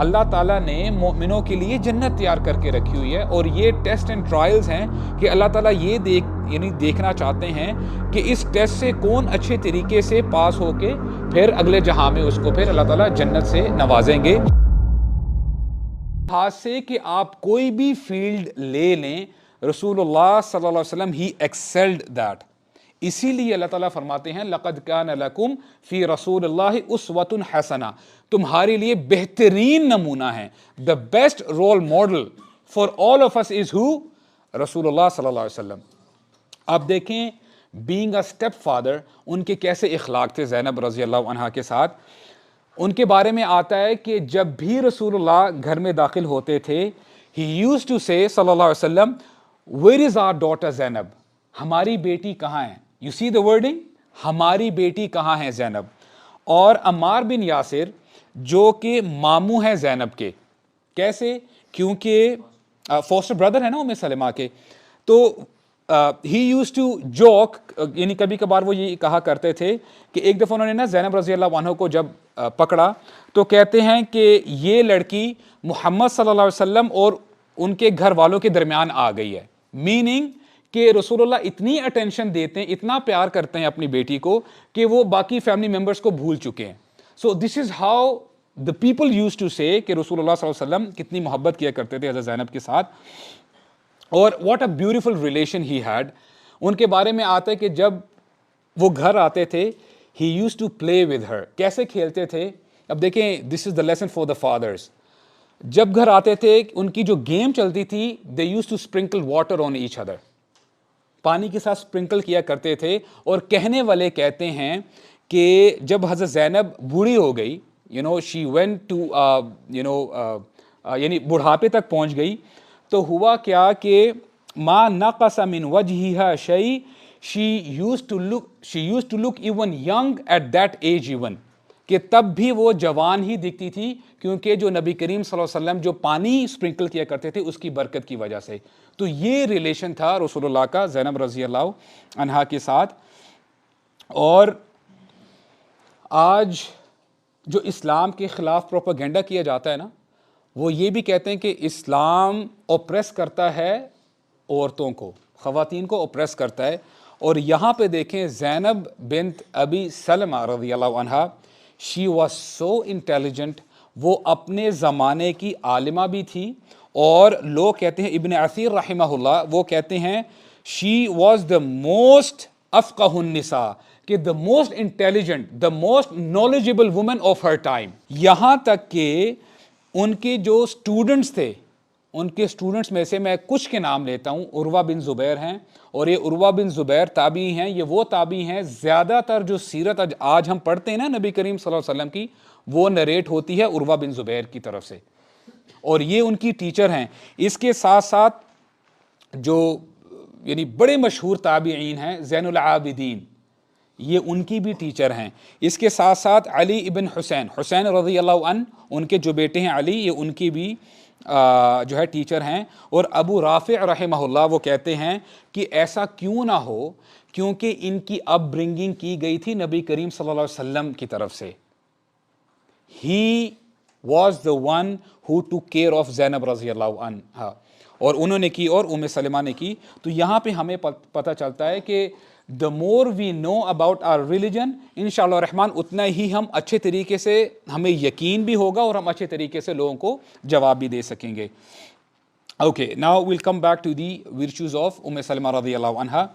اللہ تعالیٰ نے مومنوں کے لیے جنت تیار کر کے رکھی ہوئی ہے، اور یہ ٹیسٹ اینڈ ٹرائلز ہیں کہ اللہ تعالیٰ یہ دیکھنا چاہتے ہیں کہ اس ٹیسٹ سے کون اچھے طریقے سے پاس ہو کے پھر اگلے جہاں میں اس کو پھر اللہ تعالیٰ جنت سے نوازیں گے۔ خاص سے کہ آپ کوئی بھی فیلڈ لے لیں، رسول اللہ صلی اللہ علیہ وسلم ہی ایکسلڈ دیٹ۔ اسی لیے اللہ تعالیٰ فرماتے ہیں لَقَدْ كَانَ لَكُمْ فِي رَسُولِ اللَّهِ أُسْوَةٌ حَسَنَةٌ، تمہارے لیے بہترین نمونہ ہے۔ The best role model for all of us is who؟ رسول اللہ صلی اللہ علیہ وسلم۔ آپ دیکھیں being a step father ان کے کیسے اخلاق تھے زینب رضی اللہ عنہا کے ساتھ۔ ان کے بارے میں آتا ہے کہ جب بھی رسول اللہ گھر میں داخل ہوتے تھے he used to say صلی اللہ علیہ وسلم where is our daughter زینب، ہماری بیٹی کہاں ہے؟ You see the wording، ہماری بیٹی کہاں ہے زینب۔ اور عمار بن یاسر جو کہ ماموں ہیں زینب کے، کیسے؟ کیونکہ فوسٹر بردر ہے نا ام سلمہ کے، تو ہی یوز ٹو جوک، یعنی کبھی کبھار وہ یہ کہا کرتے تھے کہ ایک دفعہ انہوں نے نا زینب رضی اللہ عنہ کو جب پکڑا تو کہتے ہیں کہ یہ لڑکی محمد صلی اللہ علیہ وسلم اور ان کے گھر والوں کے درمیان آ گئی ہے، میننگ کہ رسول اللہ اتنی اٹینشن دیتے ہیں، اتنا پیار کرتے ہیں اپنی بیٹی کو کہ وہ باقی فیملی ممبرس کو بھول چکے ہیں۔ So this is how the people used to say کہ رسول اللہ صلی اللہ علیہ وسلم کتنی محبت کیا کرتے تھے حضرت زینب کے ساتھ، اور what a beautiful relation he had۔ ان کے بارے میں آتا ہے کہ جب وہ گھر آتے تھے he used to play with her، کیسے کھیلتے تھے؟ اب دیکھیں this is the lesson for the fathers۔ جب گھر آتے تھے ان کی جو گیم چلتی تھی they used to sprinkle water on each other، پانی کے ساتھ سپرنکل کیا کرتے تھے۔ اور کہنے والے کہتے ہیں کہ جب حضرت زینب بوڑھی ہو گئی، she went to یعنی بڑھاپے تک پہنچ گئی، تو ہوا کیا کہ ما نقص من وجہها شیء، she used to look even young at that age even، کہ تب بھی وہ جوان ہی دکھتی تھی، کیونکہ جو نبی کریم صلی اللہ علیہ وسلم جو پانی سپرنکل کیا کرتے تھے اس کی برکت کی وجہ سے۔ تو یہ ریلیشن تھا رسول اللہ کا زینب رضی اللہ عنہا کے ساتھ۔ اور آج جو اسلام کے خلاف پروپیگنڈا کیا جاتا ہے نا، وہ یہ بھی کہتے ہیں کہ اسلام اوپریس کرتا ہے عورتوں کو، خواتین کو اوپریس کرتا ہے۔ اور یہاں پہ دیکھیں زینب بنت ابی سلمہ رضی اللہ عنہا، she was so intelligent، وہ اپنے زمانے کی عالمہ بھی تھی، اور لوگ کہتے ہیں ابن عثیر رحمہ اللہ وہ کہتے ہیں she was the most افقہ النساء، کہ the most intelligent، the most knowledgeable woman of her time۔ یہاں تک کہ ان کے جو اسٹوڈنٹس تھے، ان کے اسٹوڈنٹس میں سے میں کچھ کے نام لیتا ہوں، عروہ بن زبیر ہیں، اور یہ عروہ بن زبیر تابعی ہیں، یہ وہ تابعی ہیں زیادہ تر جو سیرت آج ہم پڑھتے ہیں نا نبی کریم صلی اللہ علیہ وسلم کی، وہ نریٹ ہوتی ہے عروہ بن زبیر کی طرف سے، اور یہ ان کی ٹیچر ہیں۔ اس کے ساتھ ساتھ جو یعنی بڑے مشہور تابعین ہیں زین العابدین، یہ ان کی بھی ٹیچر ہیں۔ اس کے ساتھ ساتھ علی ابن حسین رضی اللہ عنہ، ان کے جو بیٹے ہیں علی، یہ ان کی بھی جو ہے ٹیچر ہیں۔ اور ابو رافع رحمہ اللہ وہ کہتے ہیں کہ ایسا کیوں نہ ہو، کیونکہ ان کی اپ برنگنگ کی گئی تھی نبی کریم صلی اللہ علیہ وسلم کی طرف سے۔ He was the one who took care of زینب رضی اللہ عنہ، اور انہوں نے کی اور ام سلمہ نے کی۔ تو یہاں پہ ہمیں پتہ چلتا ہے کہ the more we know about our religion، انشاءاللہ الرحمن اتنا ہی ہم اچھے طریقے سے ہمیں یقین بھی ہوگا اور ہم اچھے طریقے سے لوگوں کو جواب بھی دے سکیں گے۔ Okay, now we'll come back to the virtues of ام سلمہ رضی اللہ عنہا۔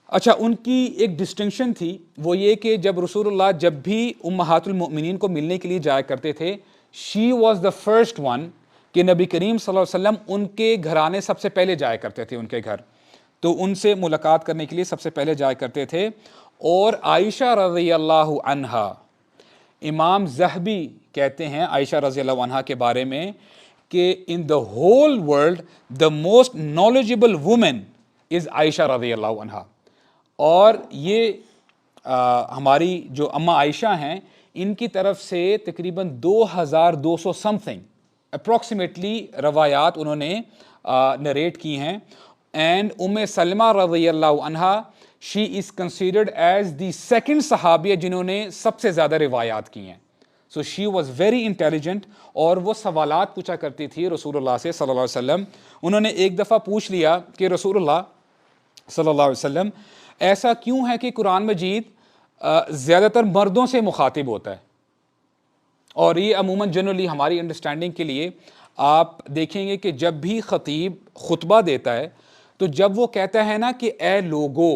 اچھا، ان کی ایک ڈسٹنکشن تھی، وہ یہ کہ جب رسول اللہ جب بھی امہات المؤمنین کو ملنے کے لیے جایا کرتے تھے، she was the first one، کہ نبی کریم صلی اللہ علیہ وسلم ان کے گھرانے سب سے پہلے جایا کرتے تھے، ان کے گھر، تو ان سے ملاقات کرنے کے لیے سب سے پہلے جایا کرتے تھے۔ اور عائشہ رضی اللہ عنہا، امام ذہبی کہتے ہیں عائشہ رضی اللہ عنہا کے بارے میں کہ in the whole world the most knowledgeable woman is عائشہ رضی اللہ عنہا۔ اور یہ ہماری جو اماں عائشہ ہیں، ان کی طرف سے تقریباً 2200 سم تھنگ اپروکسیمیٹلی روایات انہوں نے نریٹ کی ہیں۔ اینڈ ام سلمہ رضی اللہ عنہا she is considered as the second صحابیہ جنہوں نے سب سے زیادہ روایات کی ہیں۔ So she was very intelligent, اور وہ سوالات پوچھا کرتی تھی رسول اللہ سے صلی اللہ علیہ وسلم. انہوں نے ایک دفعہ پوچھ لیا کہ رسول اللہ صلی اللہ علیہ وسلم ایسا کیوں ہے کہ قرآن مجید زیادہ تر مردوں سے مخاطب ہوتا ہے؟ اور یہ عموماً جنرلی ہماری انڈرسٹینڈنگ کے لیے آپ دیکھیں گے کہ جب بھی خطیب خطبہ دیتا ہے تو جب وہ کہتا ہے نا کہ اے لوگو,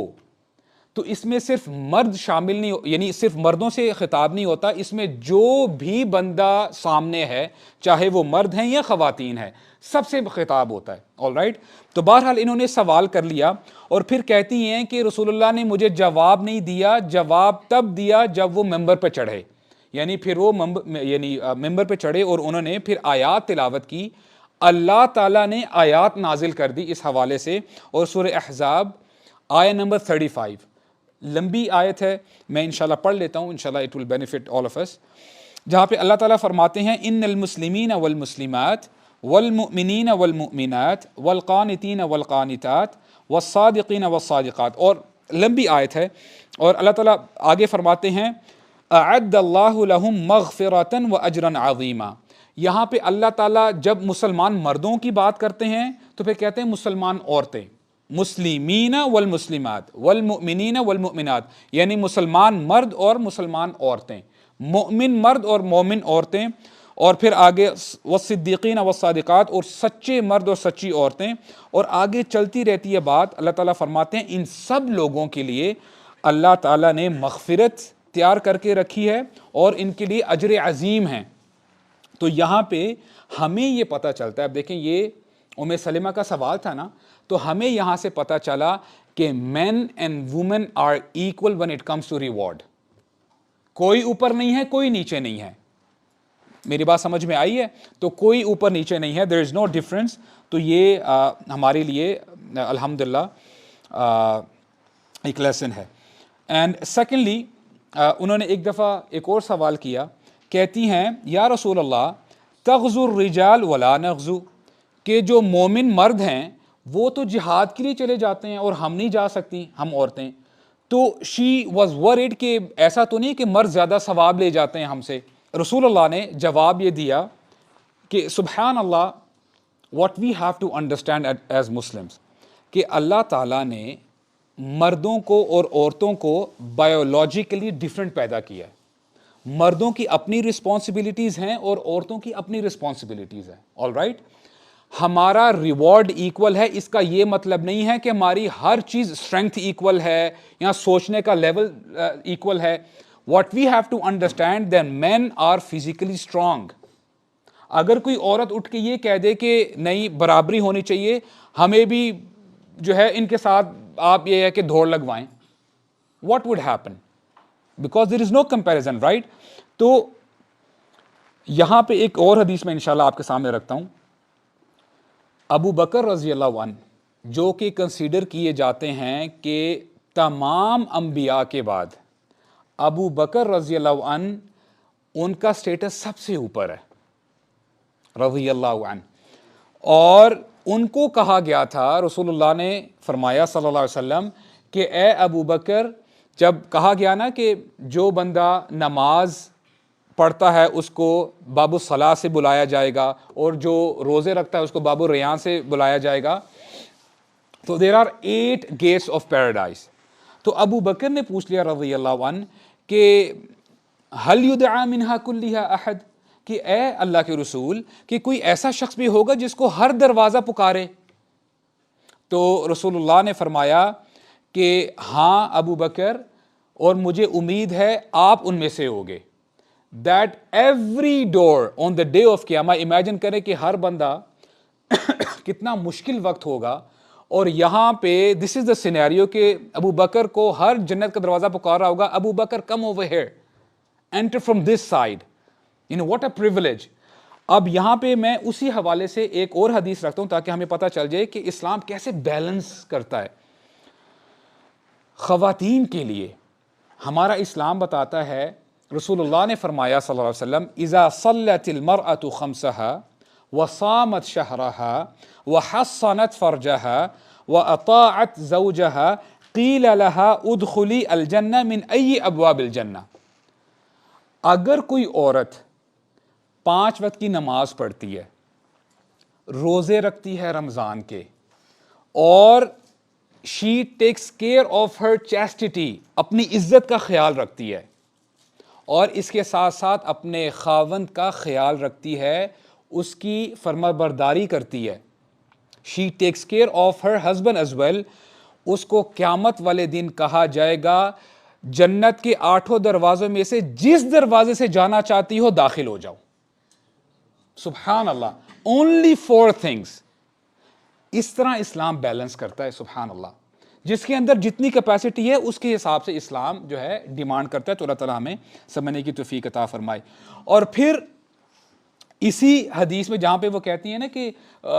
تو اس میں صرف مرد شامل نہیں, یعنی صرف مردوں سے خطاب نہیں ہوتا, اس میں جو بھی بندہ سامنے ہے چاہے وہ مرد ہیں یا خواتین ہیں سب سے خطاب ہوتا ہے. آل رائٹ, تو بہرحال انہوں نے سوال کر لیا اور پھر کہتی ہیں کہ رسول اللہ نے مجھے جواب نہیں دیا, جواب تب دیا جب وہ ممبر پہ چڑھے. یعنی پھر وہ ممبر پہ چڑھے اور انہوں نے پھر آیات تلاوت کی. اللہ تعالیٰ نے آیات نازل کر دی اس حوالے سے, اور سورہ احزاب آیت نمبر 35 لمبی آیت ہے, میں انشاءاللہ پڑھ لیتا ہوں, انشاءاللہ it will benefit all of us, جہاں پہ اللہ تعالیٰ فرماتے ہیں ان المسلمین والمسلمات والمؤمنین والمؤمنات والقانتین والقانتات والصادقین والصادقات, اور لمبی آیت ہے. اور اللہ تعالیٰ آگے فرماتے ہیں اعد اللہ لہم مغفرۃ واجرا عظیما. یہاں پہ اللہ تعالیٰ جب مسلمان مردوں کی بات کرتے ہیں تو پھر کہتے ہیں مسلمان عورتیں, مسلمین والمسلمات والمؤمنین والمؤمنات, یعنی مسلمان مرد اور مسلمان عورتیں, مؤمن مرد اور مومن عورتیں, اور پھر آگے والصدیقین والصادقات, اور سچے مرد اور سچی عورتیں, اور آگے چلتی رہتی ہے بات. اللہ تعالیٰ فرماتے ہیں ان سب لوگوں کے لیے اللہ تعالیٰ نے مغفرت تیار کر کے رکھی ہے اور ان کے لیے اجر عظیم ہیں. تو یہاں پہ ہمیں یہ پتہ چلتا ہے, اب دیکھیں یہ ام سلمہ کا سوال تھا نا, تو ہمیں یہاں سے پتہ چلا کہ men and women are equal when it comes to reward. کوئی اوپر نہیں ہے, کوئی نیچے نہیں ہے. میری بات سمجھ میں آئی ہے؟ تو کوئی اوپر نیچے نہیں ہے, there is no difference. تو یہ ہمارے لیے الحمدللہ ایک لیسن ہے. اینڈ سیکنڈلی انہوں نے ایک دفعہ ایک اور سوال کیا, کہتی ہیں یا رسول اللہ تغزو الرجال ولا نغزو, کہ جو مومن مرد ہیں وہ تو جہاد کے لیے چلے جاتے ہیں اور ہم نہیں جا سکتی, ہم عورتیں. تو شی واز ورڈ کہ ایسا تو نہیں کہ مرد زیادہ ثواب لے جاتے ہیں ہم سے. رسول اللہ نے جواب یہ دیا کہ سبحان اللہ, what we have to understand as Muslims, کہ اللہ تعالیٰ نے مردوں کو اور عورتوں کو بایولوجیکلی ڈیفرنٹ پیدا کیا ہے. مردوں کی اپنی رسپانسبلٹیز ہیں اور عورتوں کی اپنی رسپانسبلٹیز ہیں. آل رائٹ, ہمارا ریوارڈ ایکول ہے, اس کا یہ مطلب نہیں ہے کہ ہماری ہر چیز اسٹرینتھ ایکول ہے یا سوچنے کا لیول ایکول ہے. What we have to understand that men are physically strong. اگر کوئی عورت اٹھ کے یہ کہہ دے کہ نہیں برابری ہونی چاہیے, ہمیں بھی جو ہے ان کے ساتھ آپ یہ ہے کہ دوڑ لگوائیں, what would happen, because there is no comparison, right. تو یہاں پہ ایک اور حدیث میں انشاءاللہ آپ کے سامنے رکھتا ہوں. ابو بکر رضی اللہ عنہ جو کہ کنسیڈر کیے جاتے ہیں کہ تمام انبیاء کے بعد ابو بکر رضی اللہ عنہ ان کا سٹیٹس سب سے اوپر ہے رضی اللہ عنہ, اور ان کو کہا گیا تھا, رسول اللہ نے فرمایا صلی اللہ علیہ وسلم کہ اے ابو بکر, جب کہا گیا نا کہ جو بندہ نماز پڑھتا ہے اس کو باب الصلاۃ سے بلایا جائے گا, اور جو روزے رکھتا ہے اس کو باب الریان سے بلایا جائے گا, تو there are 8 gates of paradise. تو ابو بکر نے پوچھ لیا رضی اللہ عنہ کہ هل يدعى منها كلها احد, کہ اے اللہ کے رسول کہ کوئی ایسا شخص بھی ہوگا جس کو ہر دروازہ پکارے. تو رسول اللہ نے فرمایا کہ ہاں ابو بکر, اور مجھے امید ہے آپ ان میں سے ہوگے. That every door on the day of قیامہ, امیجن کریں کہ ہر بندہ کتنا مشکل وقت ہوگا, اور یہاں پہ دس از دا سینیریو کہ ابو بکر کو ہر جنت کا دروازہ پکار رہا ہوگا, Abu Bakr come over here, enter from this side, you know what a privilege. اب یہاں پہ میں اسی حوالے سے ایک اور حدیث رکھتا ہوں تاکہ ہمیں پتہ چل جائے کہ اسلام کیسے بیلنس کرتا ہے. خواتین کے لیے ہمارا اسلام بتاتا ہے, رسول اللہ نے فرمایا صلی اللہ علیہ وسلم اذا صلت المرأة خمسها وصامت شهرها وحصنت فرجها واطاعت زوجها قیل لها ادخلی الجنہ من ای ابواب الجنہ. اگر کوئی عورت 5 وقت کی نماز پڑھتی ہے, روزے رکھتی ہے رمضان کے, اور she takes care of her chastity, اپنی عزت کا خیال رکھتی ہے, اور اس کے ساتھ ساتھ اپنے خاوند کا خیال رکھتی ہے, اس کی فرمانبرداری کرتی ہے, she takes care of her husband as well, اس کو قیامت والے دن کہا جائے گا جنت کے 8 دروازوں میں سے جس دروازے سے جانا چاہتی ہو داخل ہو جاؤ. سبحان اللہ, only 4 things. اس طرح اسلام بیلنس کرتا ہے, سبحان اللہ, جس کے اندر جتنی کیپیسٹی ہے اس کے حساب سے اسلام جو ہے ڈیمانڈ کرتا ہے. تو اللہ تعالیٰ ہمیں سمجھنے کی توفیق عطا فرمائے. اور پھر اسی حدیث میں جہاں پہ وہ کہتی ہیں نا کہ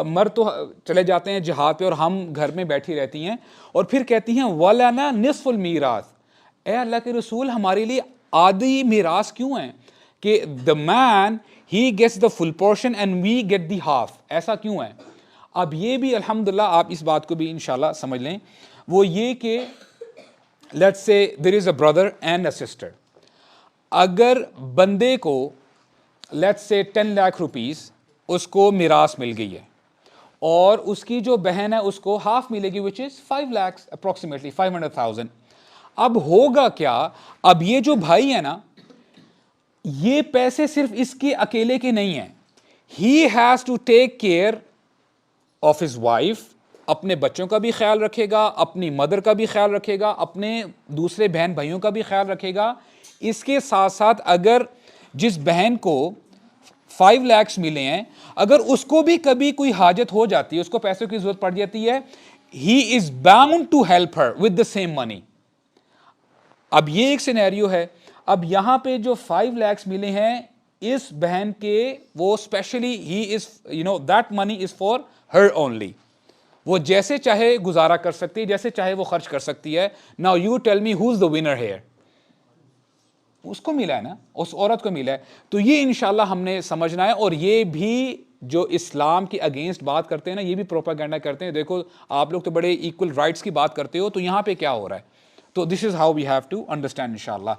مرد تو چلے جاتے ہیں جہاد پہ اور ہم گھر میں بیٹھی رہتی ہیں, اور پھر کہتی ہیں وَلَنَا نِصْفُ الْمِيرَاثِ, اے اللہ کے رسول ہمارے لیے آدھی میراث کیوں ہیں, کہ the man he gets the full portion and we get the half, ایسا کیوں ہے. اب یہ بھی الحمدللہ آپ اس بات کو بھی انشاءاللہ سمجھ لیں, وہ یہ کہ let's say there is a brother and a sister, اگر بندے کو لیٹس سے 10 لاکھ روپیز اس کو میراث مل گئی ہے, اور اس کی جو بہن ہے اس کو ہاف ملے گی which is 5 lakhs approximately 500,000. اب ہوگا کیا, اب یہ جو بھائی ہے نا, یہ پیسے صرف اس کے اکیلے کے نہیں ہیں, he has to take care of his wife, اپنے بچوں کا بھی خیال رکھے گا, اپنی مدر کا بھی خیال رکھے گا, اپنے دوسرے بہن بھائیوں کا بھی خیال رکھے گا. اس کے ساتھ ساتھ اگر جس بہن کو 5 lakhs ملے ہیں, اگر اس کو بھی کبھی کوئی حاجت ہو جاتی ہے, اس کو پیسوں کی ضرورت پڑ جاتی ہے, he is bound to help her with the same money. اب یہ ایک سینیریو ہے. اب یہاں پہ جو 5 lakhs ملے ہیں اس بہن کے, وہ especially he is that money is for her only. وہ جیسے چاہے گزارا کر سکتی ہے, جیسے چاہے وہ خرچ کر سکتی ہے. Now you tell me who's the winner here. اس کو ملا ہے نا, اس عورت کو ملا ہے. تو یہ انشاءاللہ ہم نے سمجھنا ہے. اور یہ بھی جو اسلام کے اگینسٹ بات کرتے ہیں نا, یہ بھی پروپیگنڈا کرتے ہیں. دیکھو آپ لوگ تو بڑے ایکول رائٹس کی بات کرتے ہو, تو یہاں پہ کیا ہو رہا ہے. تو this is how we have to understand انشاءاللہ.